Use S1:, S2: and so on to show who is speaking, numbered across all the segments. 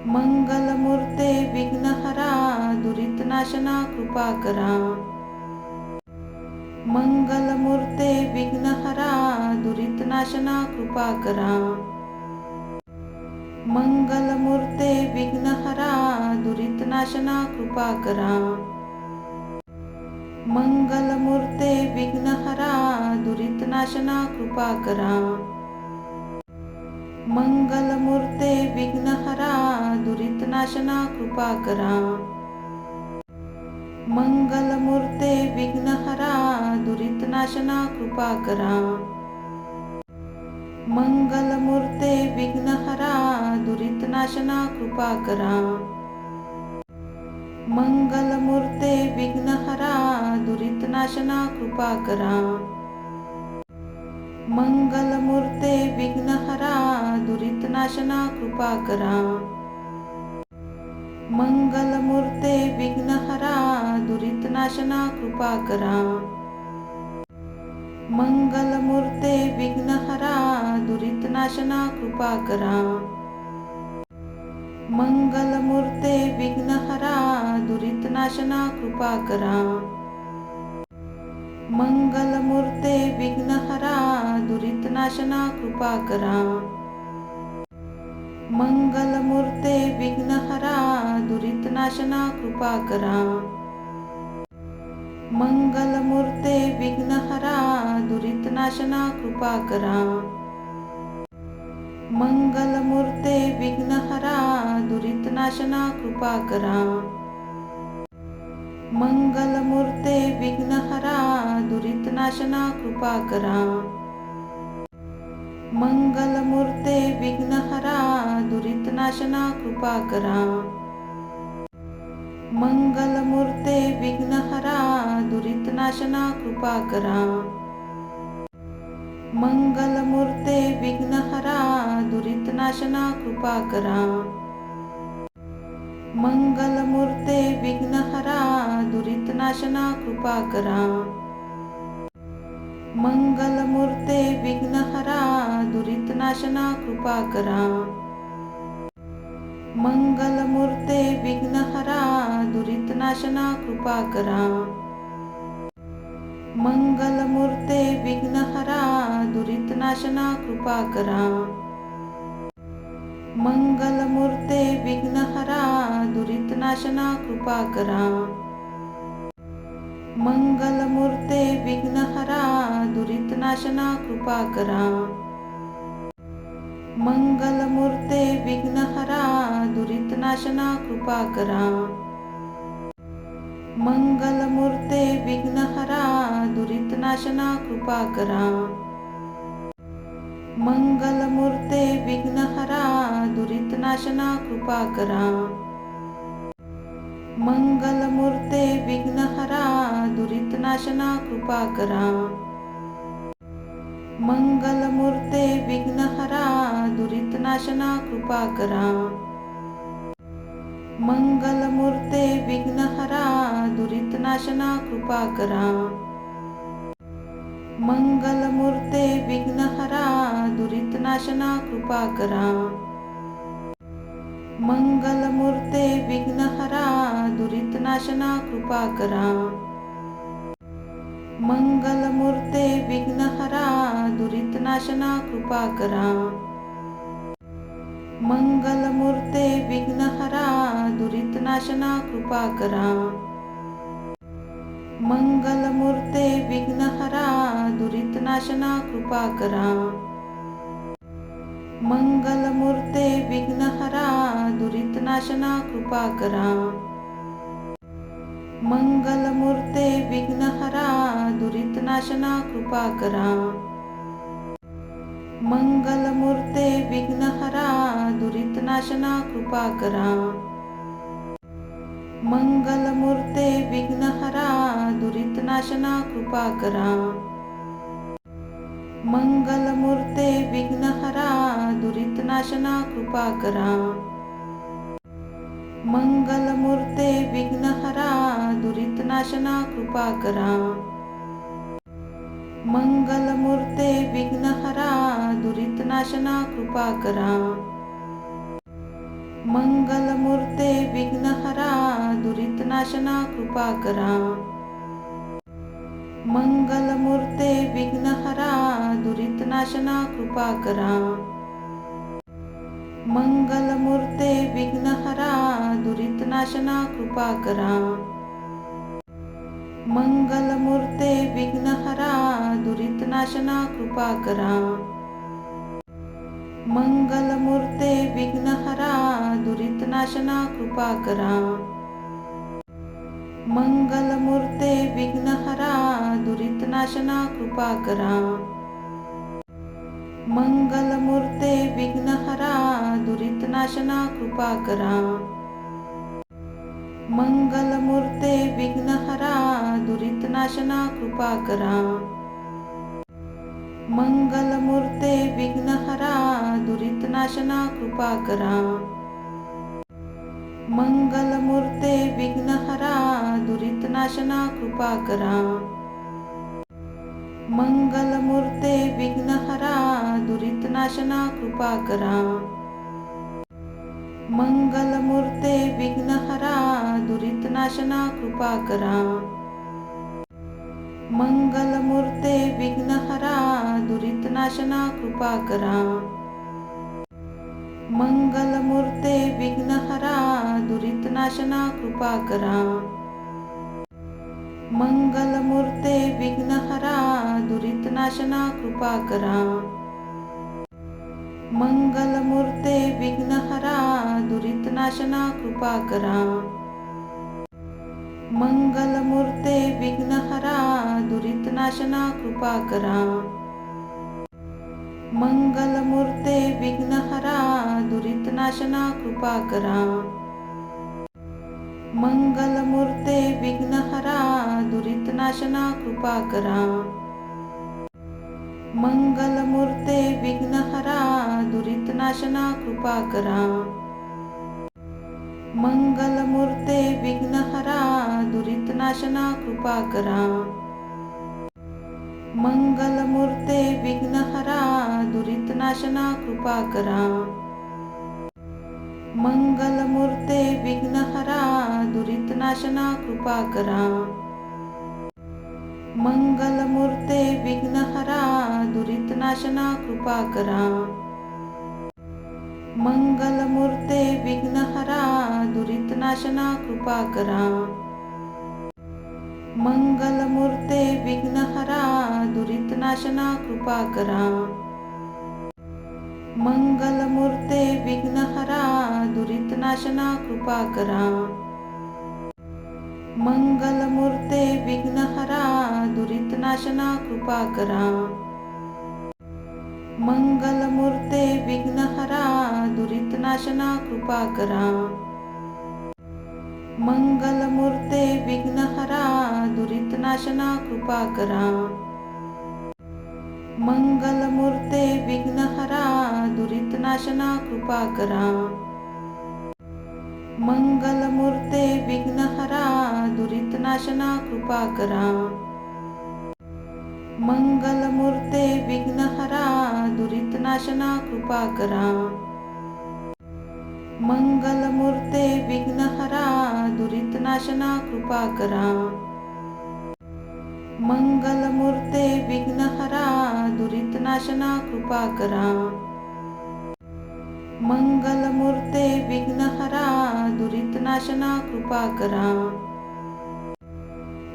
S1: मंगलमूर्ते विघ्नहरा दुरितनाशना कृपा करा। मंगलमूर्ते विघ्नहरा दुरितनाशना कृपा करा। मंगलमूर्ते विघ्नहरा दुरितनाशना कृपा करा। मंगलमूर्ते विघ्नहरा दुरितनाशना कृपा करा। मंगलमूर्ते विघ्नहरा दुरितनाशना कृपा करा। मंगलमूर्ते विघ्नहरा दुरितनाशना कृपा करा। मंगलमूर्ते विघ्नहरा दुरितनाशना कृपा करा। मंगलमूर्ते विघ्नहरा दुरितनाशना कृपा करा। मंगलमूर्ते विघ्नहरा दुरितनाशना कृपा करा। मंगलमूर्ते विघ्नहरा दुरितनाशना कृपा करा। मंगलमूर्ते विघ्नहरा दुरितनाशना कृपा करा। मंगलमूर्ते विघ्नहरा दुरितनाशना कृपा करा। मंगलमूर्ते विघ्नहरा दुरितनाशना कृपा करा। मंगलमूर्ते विघ्नहरा दुरितनाशना कृपा करा। मंगलमूर्ते विघ्नहरा दुरितनाशना कृपा करा। मंगलमूर्ते विघ्नहरा दुरितनाशना कृपा करा। मंगलमूर्ते विघ्नहरा दुरितनाशना कृपा करा। मंगलमूर्ते विघ्नहरा दुरितनाशना कृपा करा। मंगलमूर्ते विघ्नहरा दुरितनाशना कृपा करा। मंगलमूर्ते विघ्नहरा दुरितनाशना कृपा करा। मंगलमूर्ते विघ्नहरा दुरितनाशना कृपा करा। मंगलमूर्ते विघ्नहरा दुरितनाशना कृपा करा। मंगलमूर्ते विघ्नहरा दुरितनाशना कृपा करा। मंगलमूर्ते विघ्नहरा दुरितनाशना कृपा करा। मंगलमूर्ते विघ्नहरा दुरितनाशना कृपा करा। मंगलमूर्ते विघ्नहरा दुरितनाशना कृपा करा। मंगलमूर्ते विघ्नहरा दुरितनाशना कृपा करा। मंगलमूर्ते विघ्नहरा दुरितनाशना कृपा करा। मंगलमूर्ते विघ्नहरा दुरितनाशना कृपा करा। मंगलमूर्ते विघ्नहरा दुरितनाशना कृपा करा। मंगलमूर्ते विघ्नहरा दुरितनाशना कृपा करा। मंगलमूर्ते विघ्नहरा दुरितनाशना कृपा करा। मंगलमूर्ते विघ्नहरा दुरितनाशना कृपा करा। मंगलमूर्ते विघ्नहरा दुरितनाशना कृपा करा। मंगलमूर्ते विघ्नहरा दुरितनाशना कृपा करा। मंगलमूर्ते विघ्नहरा दुरितनाशना कृपा करा। मंगलमूर्ते विघ्नहरा दुरितनाशना कृपा करा। मंगलमूर्ते विघ्नहरा दुरितनाशना कृपा करा। मंगलमूर्ते विघ्नहरा दुरितनाशना कृपा करा। मंगलमूर्ते विघ्नहरा दुरितनाशना कृपा करा। मंगलमूर्ते विघ्नहरा दुरितनाशना कृपा करा। मंगलमूर्ते विघ्नहरा दुरितनाशना कृपा करा। मंगलमूर्ते विघ्नहरा दुरितनाशना कृपा करा। मंगलमूर्ते विघ्नहरा दुरितनाशना कृपा करा। मंगलमूर्ते विघ्नहरा दुरितनाशना कृपा करा. मंगलमूर्ते विघ्नहरा दुरितनाशना कृपा करा. मंगलमूर्ते विघ्नहरा दुरितनाशना कृपा करा. मंगलमूर्ते विघ्नहरा दुरितनाशना कृपा करा. मंगलमूर्ते विघ्नहरा दुरितनाशना कृपा करा. मंगलमूर्ते विघ्नहरा दुरितनाशना कृपा करा. मंगलमूर्ते विघ्नहरा दुरितनाशना कृपा करा. मंगलमूर्ते विघ्नहरा दुरितनाशना कृपा करा. मंगलमूर्ते विघ्नहरा दुरितनाशना कृपा करा. मंगलमूर्ते विघ्नहरा दुरितनाशना कृपा करा. मंगलमूर्ते विघ्नहरा दुरितनाशना कृपा करा. मंगलमूर्ते विघ्नहरा दुरितनाशना कृपा करा. मंगलमूर्ते विघ्नहरा दुरितनाशना कृपा करा. मंगलमूर्ते विघ्नहरा दुरितनाशना कृपा करा. मंगलमूर्ते विघ्नहरा दुरितनाशना कृपा करा. मंगलमूर्ते विघ्नहरा दुरितनाशना कृपा करा. मंगलमूर्ते विघ्नहरा दुरितनाशना कृपा करा. मंगलमूर्ते विघ्नहरा दुरितनाशना कृपा करा. मंगलमूर्ते विघ्नहरा दुरितनाशना कृपा करा. मंगलमूर्ते विघ्नहरा दुरितनाशना कृपा करा. मंगलमूर्ते विघ्नहरा दुरितनाशना कृपा करा. मंगलमूर्ते विघ्नहरा दुरितनाशना कृपा करा. मंगलमूर्ते विघ्नहरा दुरितनाशना कृपा करा. मंगलमूर्ते विघ्नहरा दुरितनाशना कृपा करा. मंगलमूर्ते विघ्नहरा दुरितनाशना कृपा करा. मंगलमूर्ते विघ्नहरा दुरितनाशना कृपा करा. मंगलमूर्ते विघ्नहरा दुरितनाशना कृपा करा. मंगलमूर्ते विघ्नहरा दुरितनाशना कृपा करा. मंगलमूर्ते विघ्नहरा दुरितनाशना कृपा करा. मंगलमूर्ते विघ्नहरा दुरितनाशना कृपा करा. मंगलमूर्ते विघ्नहरा दुरितनाशना कृपा करा. मंगलमूर्ते विघ्नहरा दुरितनाशना कृपा करा. मंगलमूर्ते विघ्नहरा दुरितनाशना कृपा करा. मंगलमूर्ते विघ्नहरा दुरितनाशना कृपा करा. मंगलमूर्ते विघ्नहरा दुरितनाशना कृपा करा. मंगलमूर्ते विघ्नहरा दुरितनाशना कृपा करा.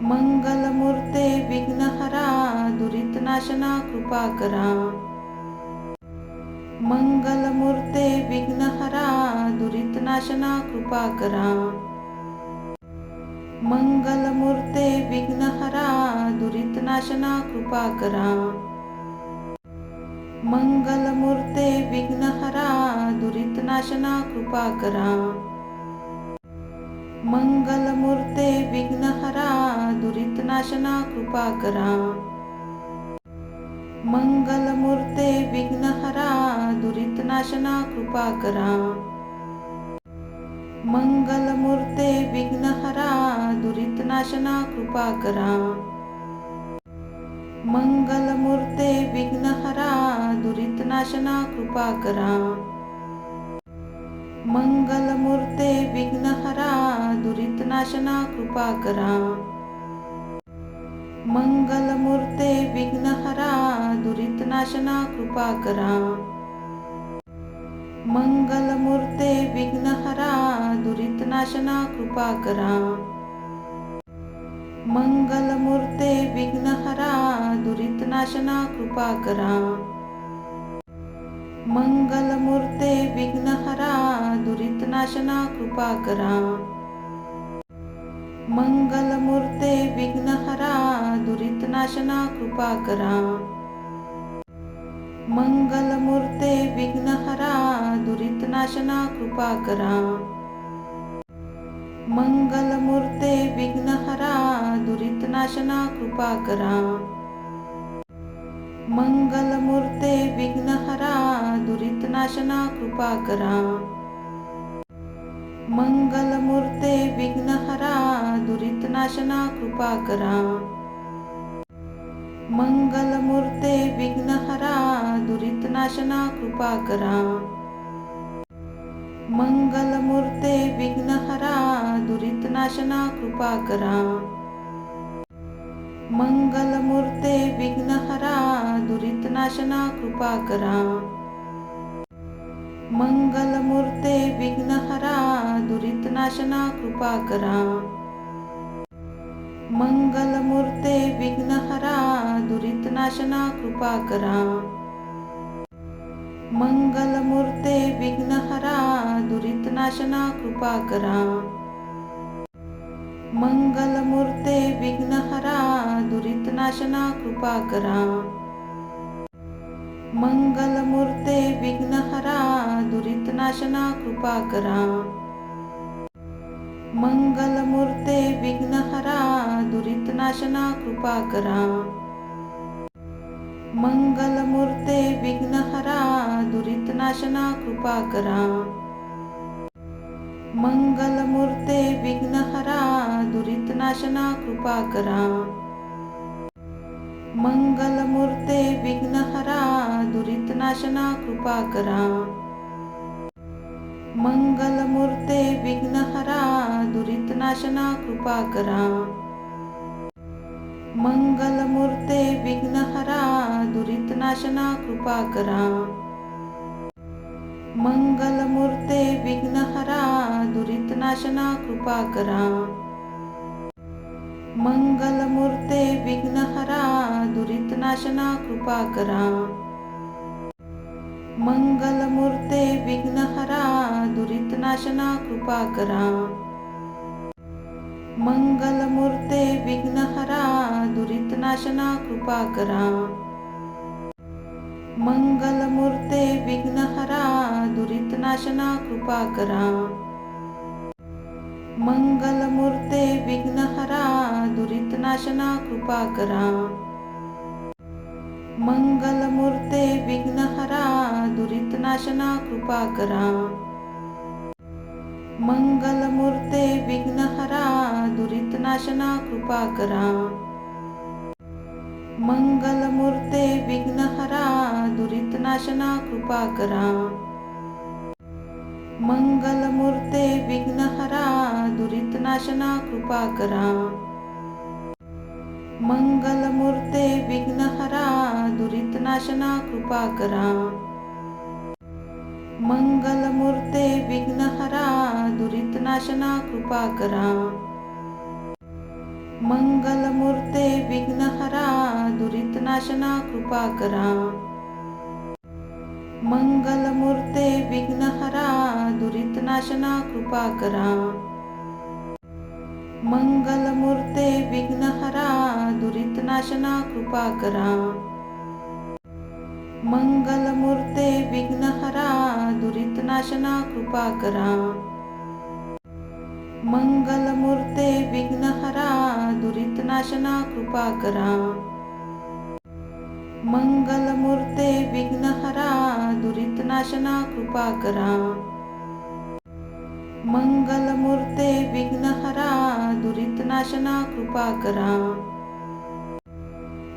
S1: मंगलमूर्ते विघ्नहरा दुरितनाशना कृपा करा. मंगलमूर्ते विघ्नहरा दुरितनाशना कृपा करा. मंगलमूर्ते विघ्नहरा दुरितनाशना कृपा करा. मंगलमूर्ते विघ्नहरा दुरितनाशना कृपा करा. मंगलमूर्ते विघ्नहरा दुरितनाशना कृपा करा. मंगलमूर्ते विघ्नहरा दुरितनाशना कृपा करा. मंगलमूर्ते विघ्नहरा दुरितनाशना कृपा करा. मंगलमूर्ते विघ्नहरा दुरितनाशना कृपा करा. मंगलमूर्ते विघ्नहरा दुरितनाशना कृपा करा. मंगलमूर्ते विघ्नहरा दुरितनाशना कृपा करा. मंगलमूर्ते विघ्नहरा दुरितनाशना कृपा करा. मंगलमूर्ते विघ्नहरा दुरितनाशना कृपा करा. मंगलमूर्ते विघ्नहरा दुरितनाशना कृपा करा. मंगलमूर्ते विघ्नहरा दुरितनाशना कृपा करा. मंगलमूर्ते विघ्नहरा दुरितनाशना कृपा करा. मंगलमूर्ते विघ्नहरा दुरितनाशना कृपा करा. मंगलमूर्ते विघ्नहरा दुरितनाशना कृपा करा. मंगलमूर्ते विघ्नहरा दुरितनाशना कृपा करा. मंगलमूर्ते विघ्नहरा दुरितनाशना कृपा करा. मंगलमूर्ते विघ्नहरा दुरितनाशना कृपा करा. मंगलमूर्ते विघ्नहरा दुरितनाशना कृपा करा. मंगलमूर्ते विघ्नहरा दुरितनाशना कृपा करा. मंगलमूर्ते विघ्नहरा दुरितनाशना कृपा करा. मंगलमूर्ते विघ्नहरा दुरितनाशना कृपा करा. मंगलमूर्ते विघ्नहरा दुरितनाशना कृपा करा. मंगलमूर्ते विघ्नहरा दुरितनाशना कृपा करा. मंगलमूर्ते विघ्नहरा दुरितनाशना कृपा करा. मंगलमूर्ते विघ्नहरा दुरितनाशना कृपा करा. मंगलमूर्ते विघ्नहरा दुरितनाशना कृपा करा. मंगलमूर्ते विघ्नहरा दुरितनाशना कृपा करा. मंगलमूर्ते विघ्नहरा दुरितनाशना कृपा करा. मंगलमूर्ते विघ्नहरा दुरितनाशना कृपा करा. मंगलमूर्ते विघ्नहरा दुरितनाशना कृपा करा. मंगलमूर्ते विघ्नहरा दुरितनाशना कृपा करा. मंगलमूर्ते विघ्नहरा दुरितनाशना कृपा करा. मंगलमूर्ते विघ्नहरा दुरितनाशना कृपा करा. मंगलमूर्ते विघ्नहरा दुरितनाशना कृपा करा. मंगलमूर्ते विघ्नहरा दुरितनाशना कृपा करा. मंगलमूर्ते विघ्नहरा दुरितनाशना कृपा करा. मंगलमूर्ते विघ्नहरा दुरितनाशना कृपा करा. मंगलमूर्ते विघ्नहरा दुरितनाशना कृपा करा. मंगलमूर्ते विघ्नहरा दुरितनाशना कृपा करा. मंगलमूर्ते विघ्नहरा दुरितनाशना कृपा करा. मंगलमूर्ते विघ्नहरा दुरितनाशना कृपा करा. मंगलमूर्ते विघ्नहरा दुरितनाशना कृपा करा. मंगलमूर्ते विघ्नहरा दुरितनाशना कृपा करा. मंगलमूर्ते विघ्नहरा दुरितनाशना कृपा करा. मंगलमूर्ते विघ्नहरा दुरितनाशना कृपा करा. मंगलमूर्ते विघ्नहरा दुरितनाशना कृपा करा. मंगलमूर्ते विघ्नहरा दुरितनाशना कृपा करा. मंगलमूर्ते विघ्नहरा दुरितनाशना कृपा करा.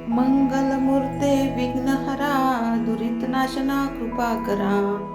S1: मंगलमूर्ते विघ्नहरा दुरितनाशना कृपा करा.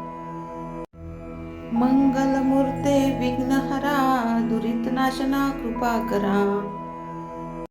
S1: मंगलमूर्ते विघ्नहरा दुरितनाशना कृपा करा.